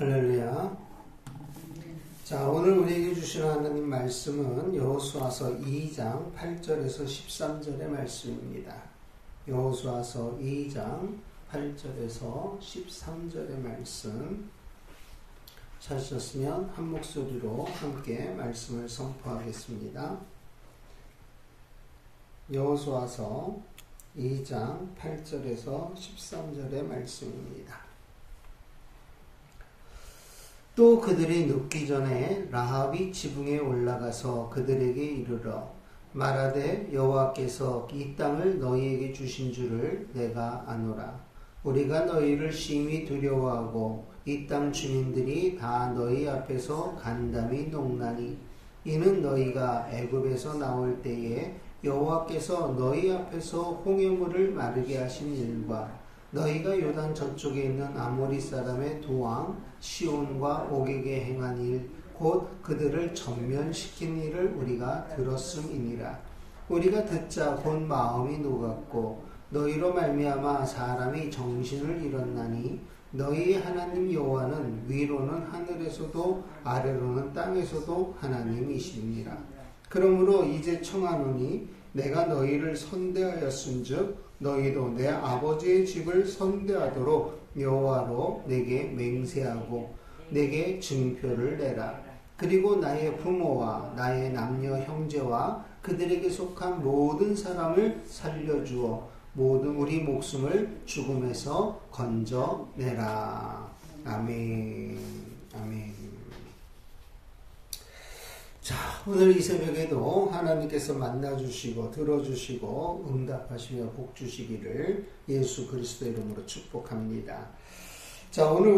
할렐루야. 자, 오늘 우리에게 주시는 하나님 말씀은 여호수아서 2장 8절에서 13절의 말씀입니다. 여호수아서 2장 8절에서 13절의 말씀 찾으셨으면 한 목소리로 함께 말씀을 선포하겠습니다. 여호수아서 2장 8절에서 13절의 말씀입니다. 또 그들이 눕기 전에 라합이 지붕에 올라가서 그들에게 이르러 말하되 여호와께서 이 땅을 너희에게 주신 줄을 내가 아노라. 우리가 너희를 심히 두려워하고 이 땅 주민들이 다 너희 앞에서 간담이 녹나니 이는 너희가 애굽에서 나올 때에 여호와께서 너희 앞에서 홍해물을 마르게 하신 일과 너희가 요단 저쪽에 있는 아모리 사람의 두 왕 시온과 옥에게 행한 일 곧 그들을 전면시킨 일을 우리가 들었음이니라. 우리가 듣자 곧 마음이 녹았고 너희로 말미암아 사람이 정신을 잃었나니 너희의 하나님 여호와는 위로는 하늘에서도 아래로는 땅에서도 하나님이시니라. 그러므로 이제 청하노니 내가 너희를 선대하였은즉 너희도 내 아버지의 집을 선대하도록 여호와로 내게 맹세하고 내게 증표를 내라. 그리고 나의 부모와 나의 남녀 형제와 그들에게 속한 모든 사람을 살려주어 모든 우리 목숨을 죽음에서 건져내라. 아멘. 아멘. 자, 오늘 이 새벽에도 하나님께서 만나주시고 들어주시고 응답하시며 복 주시기를 예수 그리스도의 이름으로 축복합니다. 자, 오늘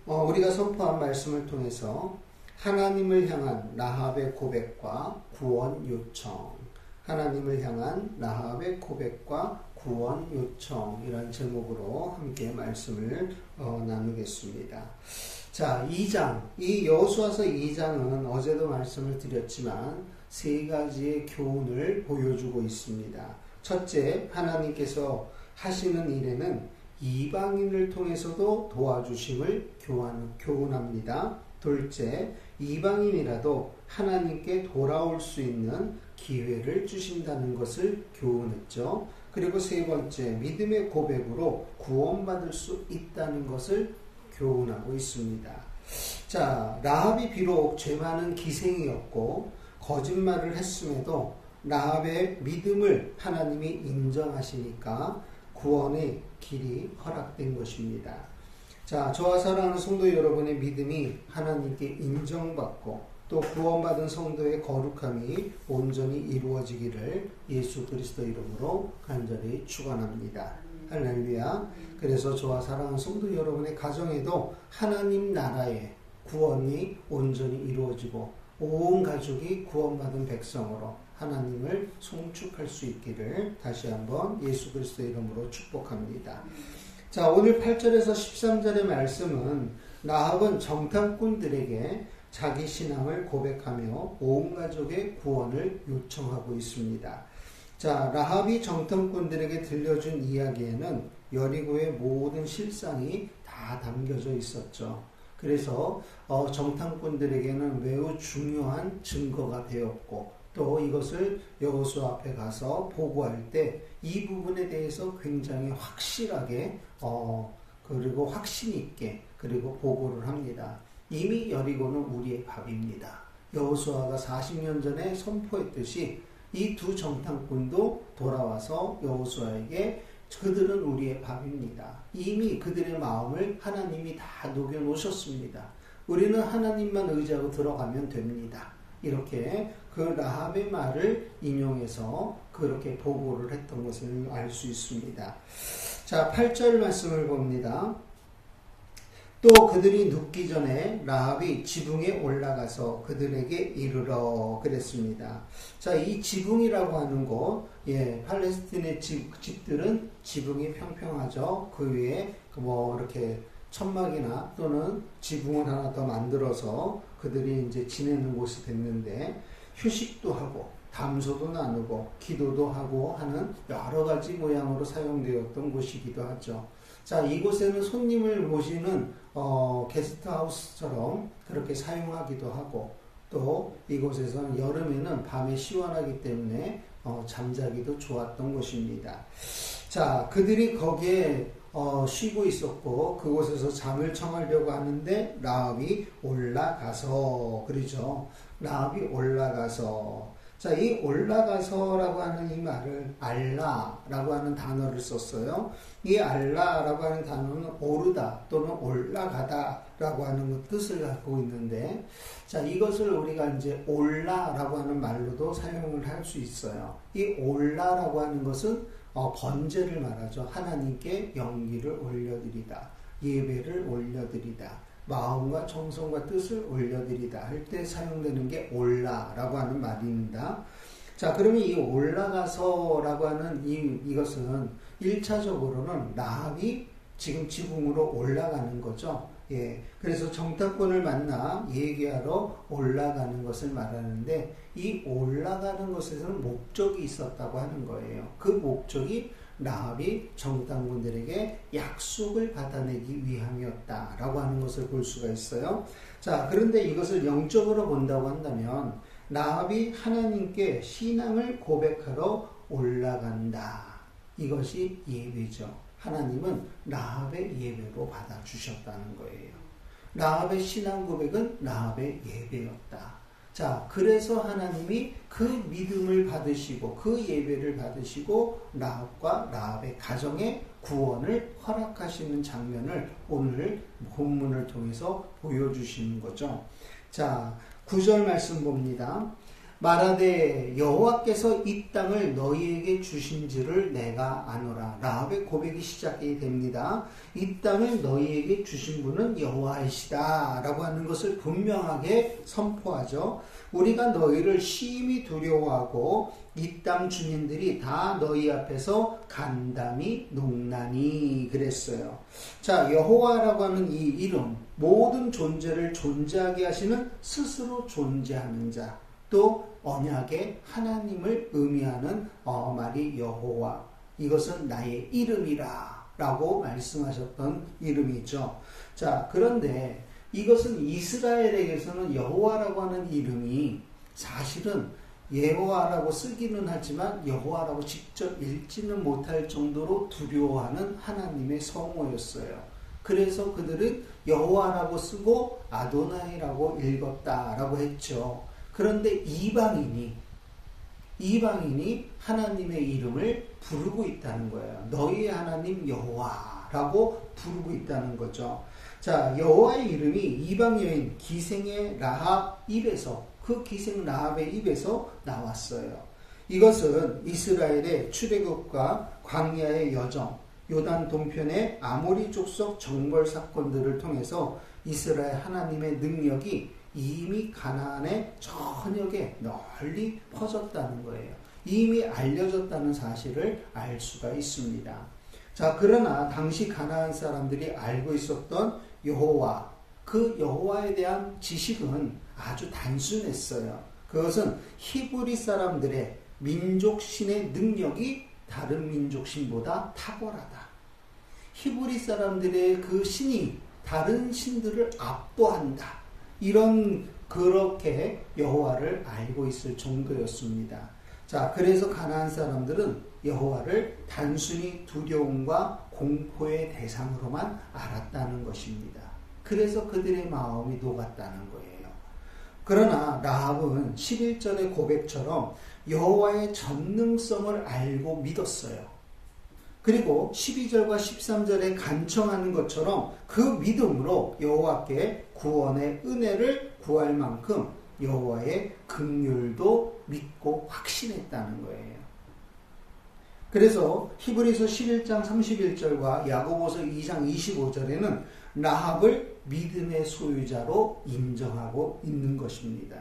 우리가 선포한 말씀을 통해서 하나님을 향한 라합의 고백과 구원 요청, 하나님을 향한 라합의 고백과 구원 요청이라는 제목으로 함께 말씀을 나누겠습니다. 자, 2장, 이 여호수아서 2장은 어제도 말씀을 드렸지만 세 가지의 교훈을 보여주고 있습니다. 첫째, 하나님께서 하시는 일에는 이방인을 통해서도 도와주심을 교훈합니다. 둘째, 이방인이라도 하나님께 돌아올 수 있는 기회를 주신다는 것을 교훈했죠. 그리고 세 번째, 믿음의 고백으로 구원받을 수 있다는 것을 교훈하고 있습니다. 자, 라합이 비록 죄 많은 기생이었고 거짓말을 했음에도 라합의 믿음을 하나님이 인정하시니까 구원의 길이 허락된 것입니다. 자, 저와 사랑하는 성도 여러분의 믿음이 하나님께 인정받고 또 구원받은 성도의 거룩함이 온전히 이루어지기를 예수 그리스도 이름으로 간절히 축원합니다. 할렐루야. 그래서 저와 사랑하는 성도 여러분의 가정에도 하나님 나라의 구원이 온전히 이루어지고 온 가족이 구원받은 백성으로 하나님을 송축할 수 있기를 다시 한번 예수 그리스도 이름으로 축복합니다. 자, 오늘 8절에서 13절의 말씀은 라합은 정탐꾼들에게 자기 신앙을 고백하며 온 가족의 구원을 요청하고 있습니다. 자, 라합이 정탐꾼들에게 들려준 이야기에는 여리고의 모든 실상이 다 담겨져 있었죠. 그래서 정탐꾼들에게는 매우 중요한 증거가 되었고 또 이것을 여호수아 앞에 가서 보고할 때 이 부분에 대해서 굉장히 확실하게 그리고 확신 있게 그리고 보고를 합니다. 이미 여리고는 우리의 밥입니다. 여호수아가 40년 전에 선포했듯이 이 두 정탐꾼도 돌아와서 여호수아에게 그들은 우리의 밥입니다. 이미 그들의 마음을 하나님이 다 녹여 놓으셨습니다. 우리는 하나님만 의지하고 들어가면 됩니다. 이렇게 그 라합의 말을 인용해서 그렇게 보고를 했던 것을 알 수 있습니다. 자, 8절 말씀을 봅니다. 또 그들이 눕기 전에 라합이 지붕에 올라가서 그들에게 이르러 그랬습니다. 자, 이 지붕이라고 하는 곳, 팔레스틴의 집들은 지붕이 평평하죠. 그 위에 이렇게 천막이나 또는 지붕을 하나 더 만들어서 그들이 이제 지내는 곳이 됐는데 휴식도 하고 담소도 나누고 기도도 하고 하는 여러 가지 모양으로 사용되었던 곳이기도 하죠. 자, 이곳에는 손님을 모시는 게스트하우스처럼 그렇게 사용하기도 하고, 또 이곳에서는 여름에는 밤에 시원하기 때문에 잠자기도 좋았던 곳입니다. 자, 그들이 거기에 쉬고 있었고 그곳에서 잠을 청하려고 하는데 라합이 올라가서, 그러죠. 라합이 올라가서. 자, 이 올라가서라고 하는 이 말을 알라라고 하는 단어를 썼어요. 이 알라라고 하는 단어는 오르다 또는 올라가다라고 하는 뜻을 갖고 있는데, 자, 이것을 우리가 이제 올라라고 하는 말로도 사용을 할 수 있어요. 이 올라라고 하는 것은 번제를 말하죠. 하나님께 영기를 올려드리다, 예배를 올려드리다, 마음과 정성과 뜻을 올려드리다 할 때 사용되는 게 올라라고 하는 말입니다. 자, 그러면 이 올라가서라고 하는 이것은 1차적으로는 라합이 지금 지붕으로 올라가는 거죠. 예, 그래서 정탐꾼을 만나 얘기하러 올라가는 것을 말하는데, 이 올라가는 것에서는 목적이 있었다고 하는 거예요. 그 목적이 라합이 정탐꾼들에게 약속을 받아내기 위함이었다라고 하는 것을 볼 수가 있어요. 자, 그런데 이것을 영적으로 본다고 한다면 라합이 하나님께 신앙을 고백하러 올라간다. 이것이 예배죠. 하나님은 라합의 예배로 받아주셨다는 거예요. 라합의 신앙 고백은 라합의 예배였다. 자, 그래서 하나님이 그 믿음을 받으시고 그 예배를 받으시고 라합과 라합의 가정의 구원을 허락하시는 장면을 오늘 본문을 통해서 보여주시는 거죠. 자, 9절 말씀 봅니다. 말하되 여호와께서 이 땅을 너희에게 주신지를 내가 아노라. 라합의 고백이 시작이 됩니다. 이 땅을 너희에게 주신 분은 여호와이시다 라고 하는 것을 분명하게 선포하죠. 우리가 너희를 심히 두려워하고 이 땅 주민들이 다 너희 앞에서 간담이 농나니 그랬어요. 자, 여호와라고 하는 이 이름, 모든 존재를 존재하게 하시는 스스로 존재하는 자, 또 언약의 하나님을 의미하는 말이 여호와, 이것은 나의 이름이라 라고 말씀하셨던 이름이죠. 자, 그런데 이것은 이스라엘에게서는 여호와라고 하는 이름이 사실은 여호와라고 쓰기는 하지만 여호와라고 직접 읽지는 못할 정도로 두려워하는 하나님의 성호였어요. 그래서 그들은 여호와라고 쓰고 아도나이라고 읽었다라고 했죠. 그런데 이방인이 하나님의 이름을 부르고 있다는 거예요. 너희의 하나님 여호와라고 부르고 있다는 거죠. 자, 여호와의 이름이 이방 여인 기생의 라합 입에서, 그 기생 라합의 입에서 나왔어요. 이것은 이스라엘의 출애굽과 광야의 여정, 요단 동편의 아모리 족속 정벌 사건들을 통해서 이스라엘 하나님의 능력이 이미 가나안의 전역에 널리 퍼졌다는 거예요. 이미 알려졌다는 사실을 알 수가 있습니다. 자, 그러나 당시 가나안 사람들이 알고 있었던 여호와, 그 여호와에 대한 지식은 아주 단순했어요. 그것은 히브리 사람들의 민족 신의 능력이 다른 민족 신보다 탁월하다. 히브리 사람들의 그 신이 다른 신들을 압도한다. 그렇게 여호와를 알고 있을 정도였습니다. 자, 그래서 가나안 사람들은 여호와를 단순히 두려움과 공포의 대상으로만 알았다는 것입니다. 그래서 그들의 마음이 녹았다는 거예요. 그러나 라합은 11절의 고백처럼 여호와의 전능성을 알고 믿었어요. 그리고 12절과 13절에 간청하는 것처럼 그 믿음으로 여호와께 구원의 은혜를 구할 만큼 여호와의 긍휼도 믿고 확신했다는 거예요. 그래서 히브리서 11장 31절과 야고보서 2장 25절에는 라합을 믿음의 소유자로 인정하고 있는 것입니다.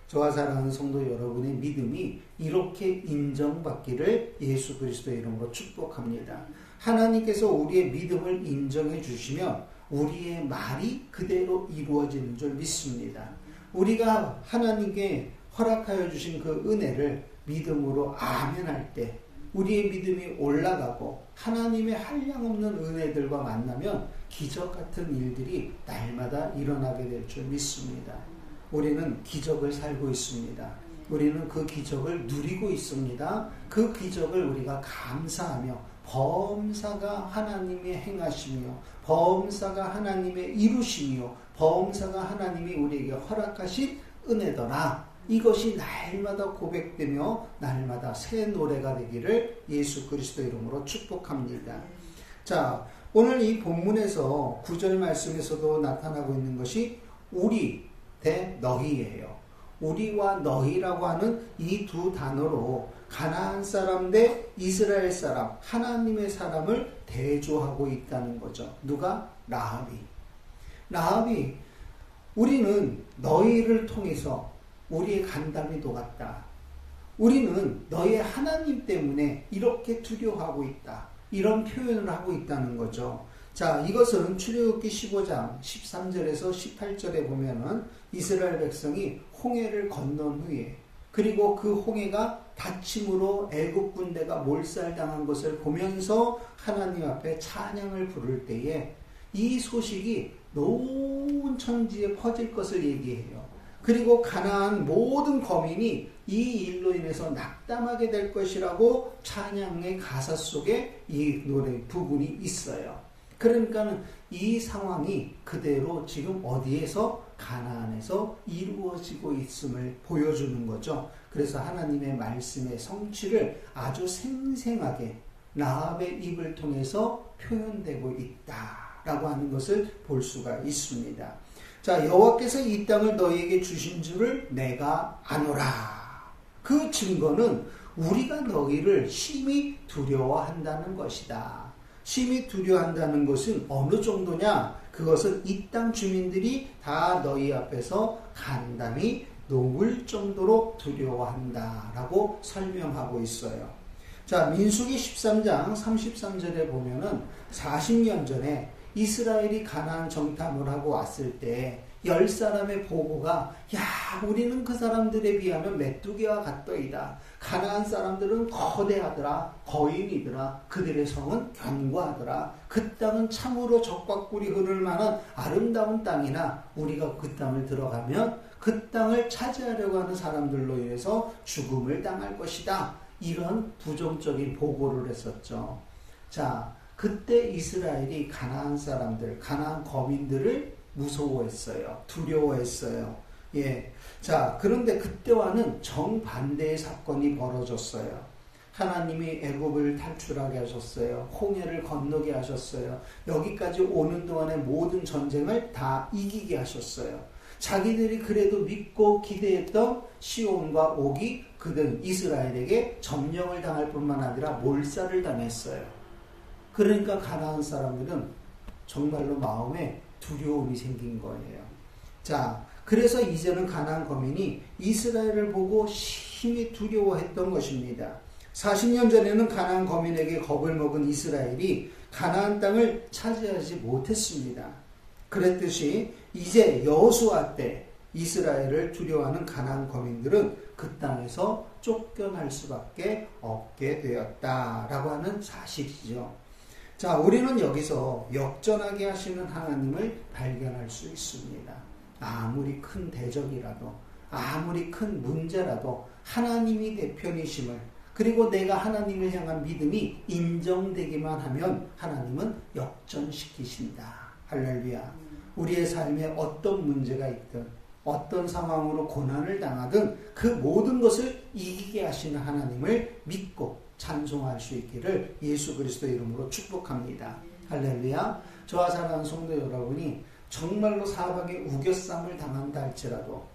저와 사랑하는 성도 여러분의 믿음이 이렇게 인정받기를 예수 그리스도의 이름으로 축복합니다. 하나님께서 우리의 믿음을 인정해 주시면 우리의 말이 그대로 이루어지는 줄 믿습니다. 우리가 하나님께 허락하여 주신 그 은혜를 믿음으로 아멘할 때 우리의 믿음이 올라가고 하나님의 한량없는 은혜들과 만나면 기적 같은 일들이 날마다 일어나게 될 줄 믿습니다. 우리는 기적을 살고 있습니다. 우리는 그 기적을 누리고 있습니다. 그 기적을 우리가 감사하며 범사가 하나님의 행하시며 범사가 하나님의 이루시며 범사가 하나님이 우리에게 허락하신 은혜더라. 이것이 날마다 고백되며 날마다 새 노래가 되기를 예수 그리스도 이름으로 축복합니다. 자, 오늘 이 본문에서 9절 말씀에서도 나타나고 있는 것이 우리 대 너희예요. 우리와 너희라고 하는 이 두 단어로 가나안 사람 대 이스라엘 사람, 하나님의 사람을 대조하고 있다는 거죠. 누가? 라합이 우리는 너희를 통해서 우리의 간담이 녹았다. 우리는 너희의 하나님 때문에 이렇게 두려워하고 있다. 이런 표현을 하고 있다는 거죠. 자, 이것은 출애굽기 15장 13절에서 18절에 보면은 이스라엘 백성이 홍해를 건넌 후에 그리고 그 홍해가 닫힘으로 애국 군대가 몰살당한 것을 보면서 하나님 앞에 찬양을 부를 때에 이 소식이 온 천지에 퍼질 것을 얘기해요. 그리고 가나안 모든 거민이 이 일로 인해서 낙담하게 될 것이라고 찬양의 가사 속에 이 노래 부분이 있어요. 그러니까는 이 상황이 그대로 지금 어디에서? 가나안에서 이루어지고 있음을 보여주는 거죠. 그래서 하나님의 말씀의 성취를 아주 생생하게 라합의 입을 통해서 표현되고 있다라고 하는 것을 볼 수가 있습니다. 자, 여호와께서 이 땅을 너희에게 주신 줄을 내가 아노라. 그 증거는 우리가 너희를 심히 두려워한다는 것이다. 심히 두려워한다는 것은 어느 정도냐? 그것은 이 땅 주민들이 다 너희 앞에서 간담이 녹을 정도로 두려워한다라고 설명하고 있어요. 자, 민수기 13장 33절에 보면은 40년 전에 이스라엘이 가나안 정탐을 하고 왔을 때 10사람의 보고가 야, 우리는 그 사람들에 비하면 메뚜기와 같더이다. 가나안 사람들은 거대하더라. 거인이더라. 그들의 성은 견고하더라. 그 땅은 참으로 적과 꿀이 흐를 만한 아름다운 땅이나 우리가 그 땅을 들어가면 그 땅을 차지하려고 하는 사람들로 인해서 죽음을 당할 것이다. 이런 부정적인 보고를 했었죠. 자, 그때 이스라엘이 가나안 사람들, 가나안 거민들을 무서워했어요. 두려워했어요. 예. 자, 그런데 그때와는 정반대의 사건이 벌어졌어요. 하나님이 애굽을 탈출하게 하셨어요. 홍해를 건너게 하셨어요. 여기까지 오는 동안의 모든 전쟁을 다 이기게 하셨어요. 자기들이 그래도 믿고 기대했던 시온과 옥이 그들 이스라엘에게 점령을 당할 뿐만 아니라 몰살을 당했어요. 그러니까 가나안 사람들은 정말로 마음에 두려움이 생긴 거예요. 자, 그래서 이제는 가나안 거민이 이스라엘을 보고 심히 두려워했던 것입니다. 40년 전에는 가나안 거민에게 겁을 먹은 이스라엘이 가나안 땅을 차지하지 못했습니다. 그랬듯이 이제 여호수아 때 이스라엘을 두려워하는 가나안 거민들은 그 땅에서 쫓겨날 수밖에 없게 되었다라고 하는 사실이죠. 자, 우리는 여기서 역전하게 하시는 하나님을 발견할 수 있습니다. 아무리 큰 대적이라도, 아무리 큰 문제라도 하나님이 대편이심을, 그리고 내가 하나님을 향한 믿음이 인정되기만 하면 하나님은 역전시키신다. 할렐루야. 우리의 삶에 어떤 문제가 있든, 어떤 상황으로 고난을 당하든 그 모든 것을 이기게 하시는 하나님을 믿고 찬송할 수 있기를 예수 그리스도 이름으로 축복합니다. 할렐루야. 저와 사랑하는 성도 여러분이 정말로 사방에 우겨쌈을 당한다 할지라도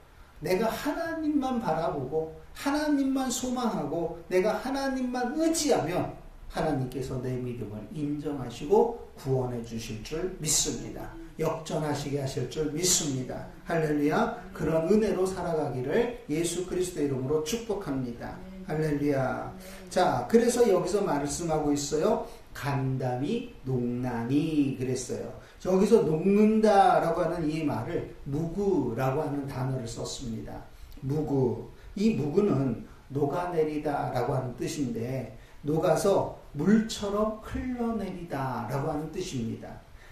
내가 하나님만 바라보고 하나님만 소망하고 내가 하나님만 의지하면 하나님께서 내 믿음을 인정하시고 구원해 주실 줄 믿습니다. 역전하시게 하실 줄 믿습니다. 할렐루야. 그런 은혜로 살아가기를 예수 그리스도 이름으로 축복합니다. 할렐루야. 자, 그래서 여기서 말씀하고 있어요. 간담이 녹나니 그랬어요. 여기서 녹는다라고 하는 이 말을 무구라고 하는 단어를 썼습니다. 무구. 이 무구는 녹아내리다라고 하는 뜻인데 녹아서 물처럼 흘러내리다라고 하는 뜻입니다.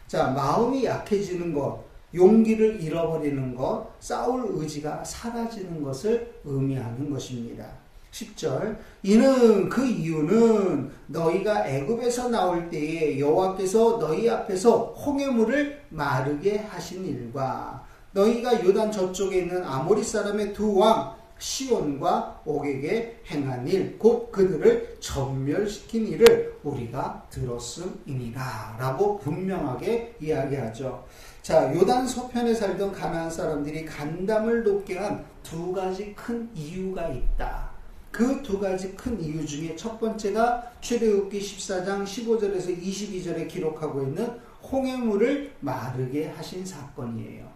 자, 마음이 약해지는 것, 용기를 잃어버리는 것, 싸울 의지가 사라지는 것을 의미하는 것입니다. 10절, 이는 그 이유는 너희가 애굽에서 나올 때에 여호와께서 너희 앞에서 홍해물을 마르게 하신 일과 너희가 요단 저쪽에 있는 아모리 사람의 두 왕 시온과 옥에게 행한 일, 곧 그들을 전멸시킨 일을 우리가 들었음이니라 라고 분명하게 이야기하죠. 자, 요단 서편에 살던 가나안 사람들이 간담을 높게 한 두 가지 큰 이유가 있다. 그 두 가지 큰 이유 중에 첫 번째가 출애굽기 14장 15절에서 22절에 기록하고 있는 홍해물을 마르게 하신 사건이에요.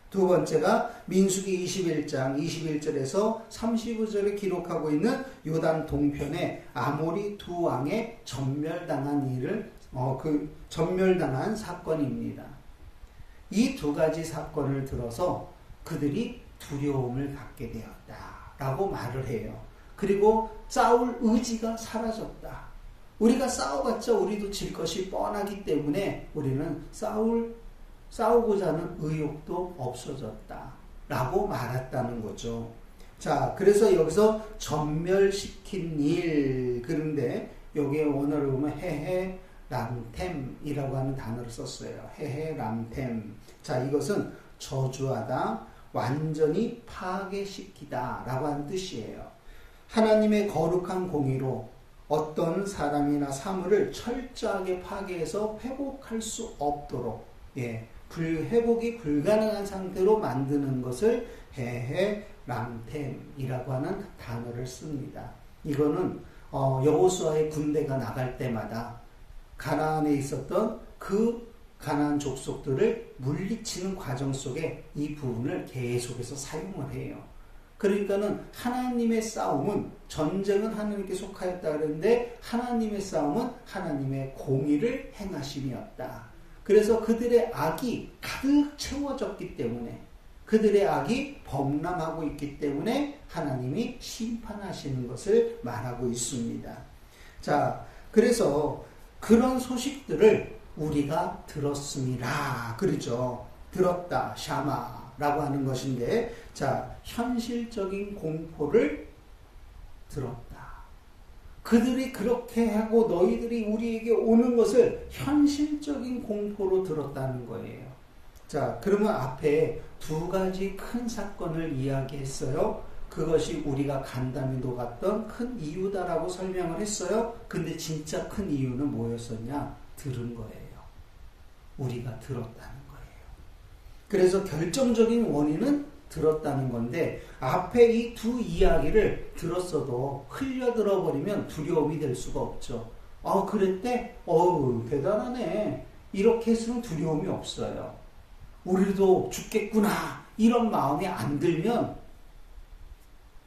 두 번째가 민수기 21장 21절에서 35절에 기록하고 있는 요단 동편의 아모리 두 왕의 전멸당한 일을 전멸당한 사건입니다. 이 두 가지 사건을 들어서 그들이 두려움을 갖게 되었다라고 말을 해요. 그리고 싸울 의지가 사라졌다. 우리가 싸워봤자 우리도 질 것이 뻔하기 때문에 우리는 싸우고자 하는 의욕도 없어졌다 라고 말했다는 거죠. 자, 그래서 여기서 전멸시킨 일, 그런데 여기에 원어를 보면 헤헤람템이라고 하는 단어를 썼어요. 헤헤람템. 자, 이것은 저주하다, 완전히 파괴시키다 라고 하는 뜻이에요. 하나님의 거룩한 공의로 어떤 사람이나 사물을 철저하게 파괴해서 회복할 수 없도록, 회복이 불가능한 상태로 만드는 것을 헤헤람템이라고 하는 단어를 씁니다. 이거는 여호수아의 군대가 나갈 때마다 가나안에 있었던 그 가나안 족속들을 물리치는 과정 속에 이 부분을 계속해서 사용을 해요. 그러니까는 하나님의 싸움은, 전쟁은 하나님께 속하였다 그랬는데 하나님의 싸움은 하나님의 공의를 행하심이었다. 그래서 그들의 악이 가득 채워졌기 때문에, 그들의 악이 범람하고 있기 때문에 하나님이 심판하시는 것을 말하고 있습니다. 자, 그래서 그런 소식들을 우리가 들었습니다. 그렇죠? 들었다, 샤마라고 하는 것인데, 자, 현실적인 공포를 들었다. 그들이 그렇게 하고 너희들이 우리에게 오는 것을 현실적인 공포로 들었다는 거예요. 자, 그러면 앞에 두 가지 큰 사건을 이야기했어요. 그것이 우리가 간담이 녹았던 큰 이유다라고 설명을 했어요. 근데 진짜 큰 이유는 뭐였었냐? 들은 거예요. 우리가 들었다는 거예요. 그래서 결정적인 원인은 들었다는 건데, 앞에 이 두 이야기를 들었어도 흘려들어 버리면 두려움이 될 수가 없죠. 그랬대? 대단하네. 이렇게 해서는 두려움이 없어요. 우리도 죽겠구나, 이런 마음이 안 들면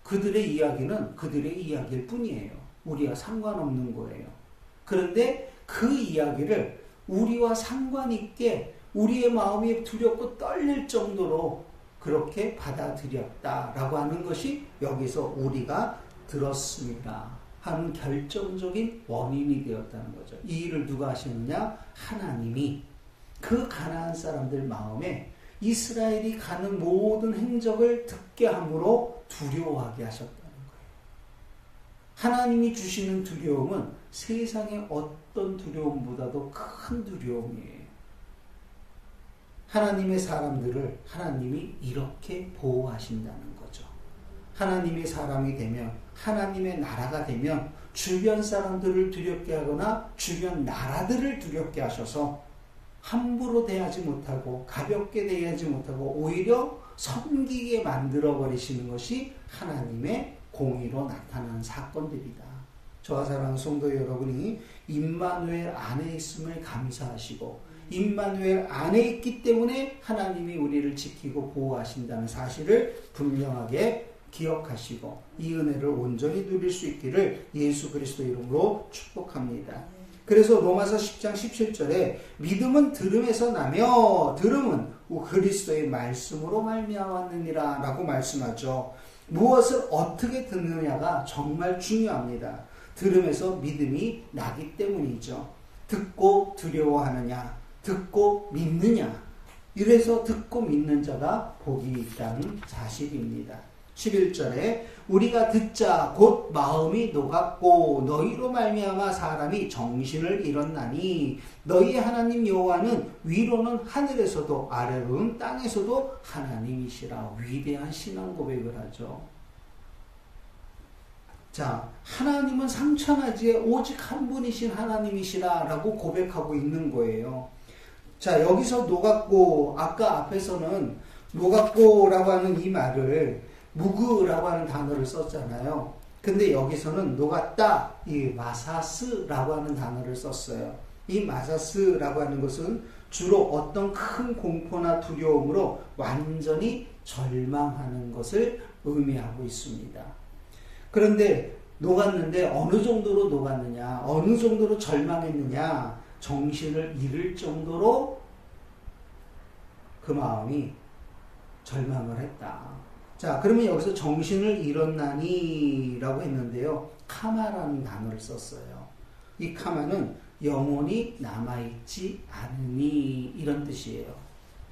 그들의 이야기는 그들의 이야기일 뿐이에요. 우리와 상관없는 거예요. 그런데 그 이야기를 우리와 상관있게 우리의 마음이 두렵고 떨릴 정도로 그렇게 받아들였다라고 하는 것이 여기서 우리가 들었습니다 하는 결정적인 원인이 되었다는 거죠. 이 일을 누가 하시느냐? 하나님이 그 가나안 사람들 마음에 이스라엘이 가는 모든 행적을 듣게 함으로 두려워하게 하셨다는 거예요. 하나님이 주시는 두려움은 세상의 어떤 두려움보다도 큰 두려움이에요. 하나님의 사람들을 하나님이 이렇게 보호하신다는 거죠. 하나님의 사람이 되면, 하나님의 나라가 되면 주변 사람들을 두렵게 하거나 주변 나라들을 두렵게 하셔서 함부로 대하지 못하고 가볍게 대하지 못하고 오히려 섬기게 만들어버리시는 것이 하나님의 공의로 나타나는 사건들이다. 저와 사랑하는 성도 여러분이 임마누엘 안에 있음을 감사하시고, 임마누엘 안에 있기 때문에 하나님이 우리를 지키고 보호하신다는 사실을 분명하게 기억하시고 이 은혜를 온전히 누릴 수 있기를 예수 그리스도 이름으로 축복합니다. 그래서 로마서 10장 17절에 믿음은 들음에서 나며 들음은 그리스도의 말씀으로 말미암았느니라 라고 말씀하죠. 무엇을 어떻게 듣느냐가 정말 중요합니다. 들음에서 믿음이 나기 때문이죠. 듣고 두려워하느냐, 듣고 믿느냐. 이래서 듣고 믿는 자가 복이 있다는 사실입니다. 11절에 우리가 듣자 곧 마음이 녹았고 너희로 말미암아 사람이 정신을 잃었나니 너희의 하나님 여호와는 위로는 하늘에서도 아래로는 땅에서도 하나님이시라. 위대한 신앙 고백을 하죠. 자, 하나님은 삼천하지에 오직 한 분이신 하나님이시라 라고 고백하고 있는 거예요. 자, 여기서 녹았고, 아까 앞에서는 녹았고라고 하는 이 말을 무그라고 하는 단어를 썼잖아요. 근데 여기서는 녹았다, 이 마사스라고 하는 단어를 썼어요. 이 마사스라고 하는 것은 주로 어떤 큰 공포나 두려움으로 완전히 절망하는 것을 의미하고 있습니다. 그런데 녹았는데 어느 정도로 녹았느냐, 어느 정도로 절망했느냐, 정신을 잃을 정도로 그 마음이 절망을 했다. 자, 그러면 여기서 정신을 잃었나니 라고 했는데요. 카마라는 단어를 썼어요. 이 카마는 영혼이 남아있지 않으니 이런 뜻이에요.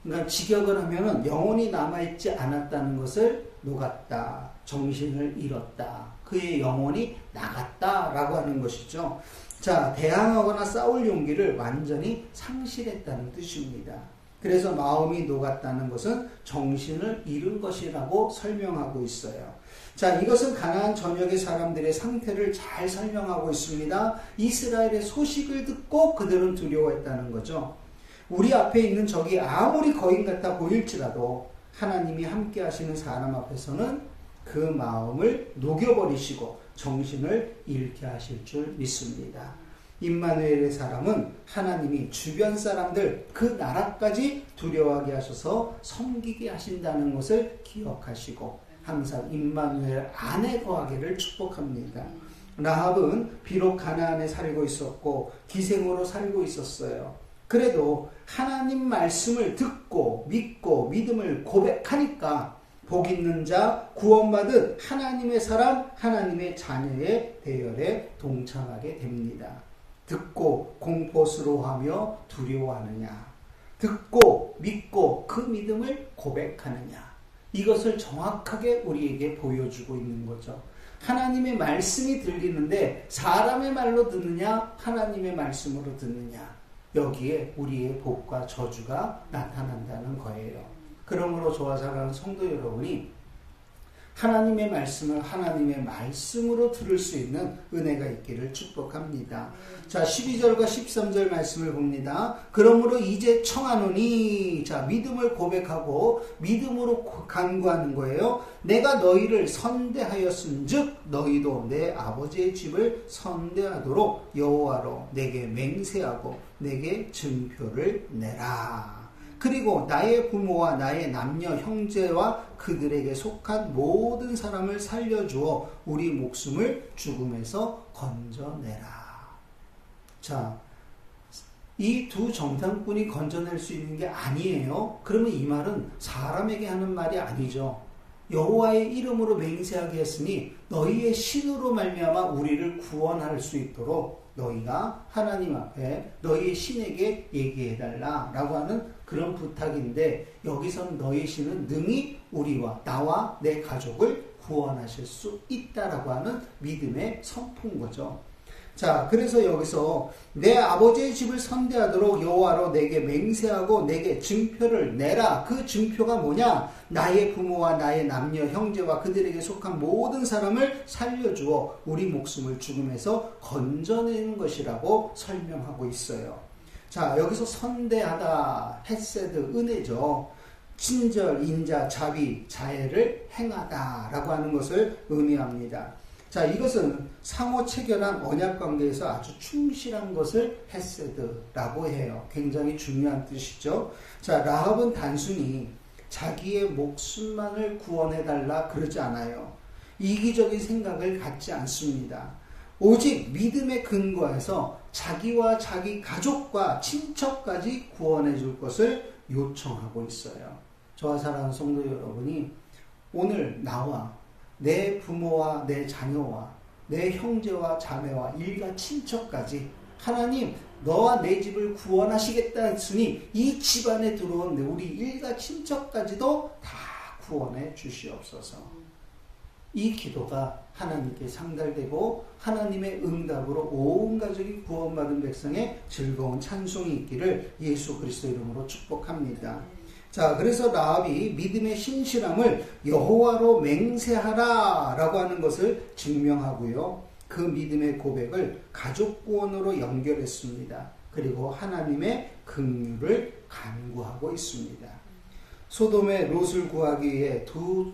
그러니까 직역을 하면은 영혼이 남아있지 않았다는 것을 녹았다, 정신을 잃었다, 그의 영혼이 나갔다 라고 하는 것이죠. 자, 대항하거나 싸울 용기를 완전히 상실했다는 뜻입니다. 그래서 마음이 녹았다는 것은 정신을 잃은 것이라고 설명하고 있어요. 자, 이것은 가나안 전역의 사람들의 상태를 잘 설명하고 있습니다. 이스라엘의 소식을 듣고 그들은 두려워했다는 거죠. 우리 앞에 있는 적이 아무리 거인 같아 보일지라도 하나님이 함께 하시는 사람 앞에서는 그 마음을 녹여버리시고 정신을 잃게 하실 줄 믿습니다. 임마누엘의 사람은 하나님이 주변 사람들 그 나라까지 두려워하게 하셔서 섬기게 하신다는 것을 기억하시고 항상 임마누엘 안에 거하기를 축복합니다. 라합은 비록 가나안에 살고 있었고 기생으로 살고 있었어요. 그래도 하나님 말씀을 듣고 믿고 믿음을 고백하니까 복 있는 자, 구원받은 하나님의 사람, 하나님의 자녀의 대열에 동참하게 됩니다. 듣고 공포스러워하며 두려워하느냐, 듣고 믿고 그 믿음을 고백하느냐, 이것을 정확하게 우리에게 보여주고 있는 거죠. 하나님의 말씀이 들리는데 사람의 말로 듣느냐, 하나님의 말씀으로 듣느냐, 여기에 우리의 복과 저주가 나타난다는 거예요. 그러므로 저와 사랑하는 성도 여러분이 하나님의 말씀을 하나님의 말씀으로 들을 수 있는 은혜가 있기를 축복합니다. 자, 12절과 13절 말씀을 봅니다. 그러므로 이제 청하노니, 자, 믿음을 고백하고 믿음으로 간구하는 거예요. 내가 너희를 선대하였은즉 너희도 내 아버지의 집을 선대하도록 여호와로 내게 맹세하고 내게 증표를 내라. 그리고 나의 부모와 나의 남녀 형제와 그들에게 속한 모든 사람을 살려주어 우리 목숨을 죽음에서 건져내라. 자, 이 두 정탐꾼이 건져낼 수 있는 게 아니에요. 그러면 이 말은 사람에게 하는 말이 아니죠. 여호와의 이름으로 맹세하게 했으니 너희의 신으로 말미암아 우리를 구원할 수 있도록 너희가 하나님 앞에 너희의 신에게 얘기해달라 라고 하는 그런 부탁인데, 여기서는 너희의 신은 능히 우리와 나와 내 가족을 구원하실 수 있다라고 하는 믿음의 선포인 거죠. 자, 그래서 여기서 내 아버지의 집을 선대하도록 여호와로 내게 맹세하고 내게 증표를 내라. 그 증표가 뭐냐? 나의 부모와 나의 남녀 형제와 그들에게 속한 모든 사람을 살려주어 우리 목숨을 죽음에서 건져내는 것이라고 설명하고 있어요. 자, 여기서 선대하다, 헤세드, 은혜죠. 친절, 인자, 자비, 자애를 행하다 라고 하는 것을 의미합니다. 자, 이것은 상호 체결한 언약 관계에서 아주 충실한 것을 헤세드라고 해요. 굉장히 중요한 뜻이죠. 자, 라합은 단순히 자기의 목숨만을 구원해달라 그러지 않아요. 이기적인 생각을 갖지 않습니다. 오직 믿음에 근거해서 자기와 자기 가족과 친척까지 구원해 줄 것을 요청하고 있어요. 저와 사랑하는 성도 여러분이 오늘 나와 내 부모와 내 자녀와 내 형제와 자매와 일가 친척까지 하나님 너와 내 집을 구원하시겠다 했으니 이 집안에 들어온 우리 일가 친척까지도 다 구원해 주시옵소서. 이 기도가 하나님께 상달되고 하나님의 응답으로 온 가족이 구원받은 백성의 즐거운 찬송이 있기를 예수 그리스도 이름으로 축복합니다. 자, 그래서 라합이 믿음의 신실함을 여호와로 맹세하라 라고 하는 것을 증명하고요. 그 믿음의 고백을 가족 구원으로 연결했습니다. 그리고 하나님의 긍휼을 간구하고 있습니다. 소돔의 롯을 구하기 위해 두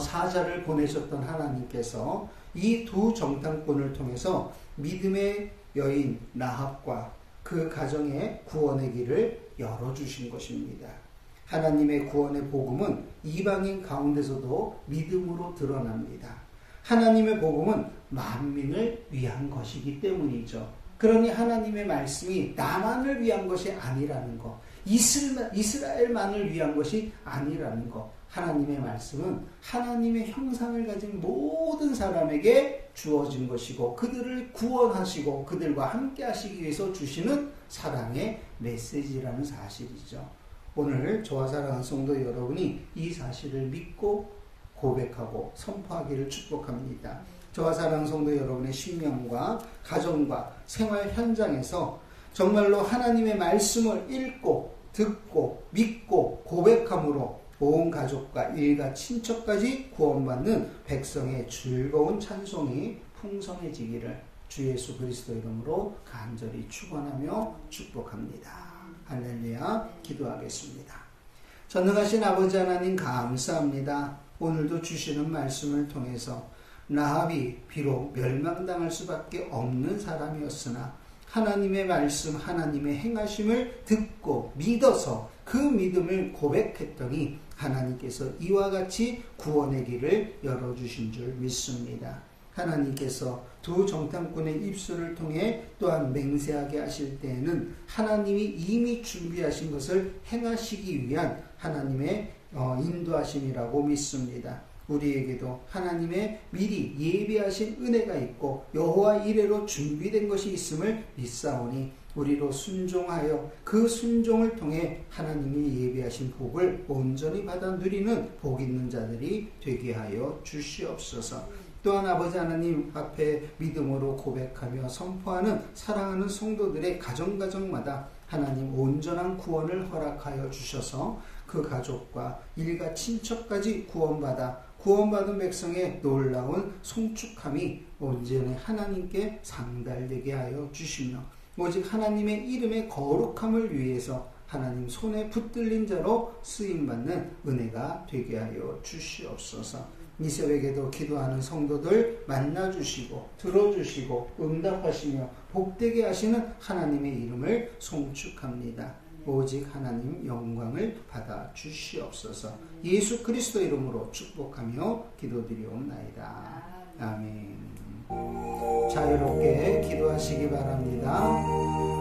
사자를 보내셨던 하나님께서 이 두 정탐꾼을 통해서 믿음의 여인 라합과 그 가정의 구원의 길을 열어주신 것입니다. 하나님의 구원의 복음은 이방인 가운데서도 믿음으로 드러납니다. 하나님의 복음은 만민을 위한 것이기 때문이죠. 그러니 하나님의 말씀이 나만을 위한 것이 아니라는 것, 이스라엘만을 위한 것이 아니라는 것, 하나님의 말씀은 하나님의 형상을 가진 모든 사람에게 주어진 것이고 그들을 구원하시고 그들과 함께 하시기 위해서 주시는 사랑의 메시지라는 사실이죠. 오늘 저와 사랑하는 성도 여러분이 이 사실을 믿고 고백하고 선포하기를 축복합니다. 저와 사랑하는 성도 여러분의 신명과 가정과 생활 현장에서 정말로 하나님의 말씀을 읽고 듣고 믿고 고백함으로 온 가족과 일가 친척까지 구원받는 백성의 즐거운 찬송이 풍성해지기를 주 예수 그리스도 이름으로 간절히 축원하며 축복합니다. 할렐루야. 기도하겠습니다. 전능하신 아버지 하나님 감사합니다. 오늘도 주시는 말씀을 통해서 라합이 비록 멸망당할 수밖에 없는 사람이었으나 하나님의 말씀, 하나님의 행하심을 듣고 믿어서 그 믿음을 고백했더니 하나님께서 이와 같이 구원의 길을 열어주신 줄 믿습니다. 하나님께서 두 정탐꾼의 입술을 통해 또한 맹세하게 하실 때에는 하나님이 이미 준비하신 것을 행하시기 위한 하나님의 인도하심이라고 믿습니다. 우리에게도 하나님의 미리 예비하신 은혜가 있고 여호와 이레로 준비된 것이 있음을 믿사오니 우리로 순종하여 그 순종을 통해 하나님이 예비하신 복을 온전히 받아 누리는 복 있는 자들이 되게 하여 주시옵소서. 또한 아버지 하나님 앞에 믿음으로 고백하며 선포하는 사랑하는 성도들의 가정마다 하나님 온전한 구원을 허락하여 주셔서 그 가족과 일가 친척까지 구원받은 백성의 놀라운 송축함이 온전히 하나님께 상달되게 하여 주시며 오직 하나님의 이름의 거룩함을 위해서 하나님 손에 붙들린 자로 쓰임받는 은혜가 되게 하여 주시옵소서. 이 새벽에도 기도하는 성도들 만나주시고 들어주시고 응답하시며 복되게 하시는 하나님의 이름을 송축합니다. 오직 하나님 영광을 받아 주시옵소서. 예수 그리스도 이름으로 축복하며 기도드리옵나이다. 아멘. 자유롭게 기도하시기 바랍니다.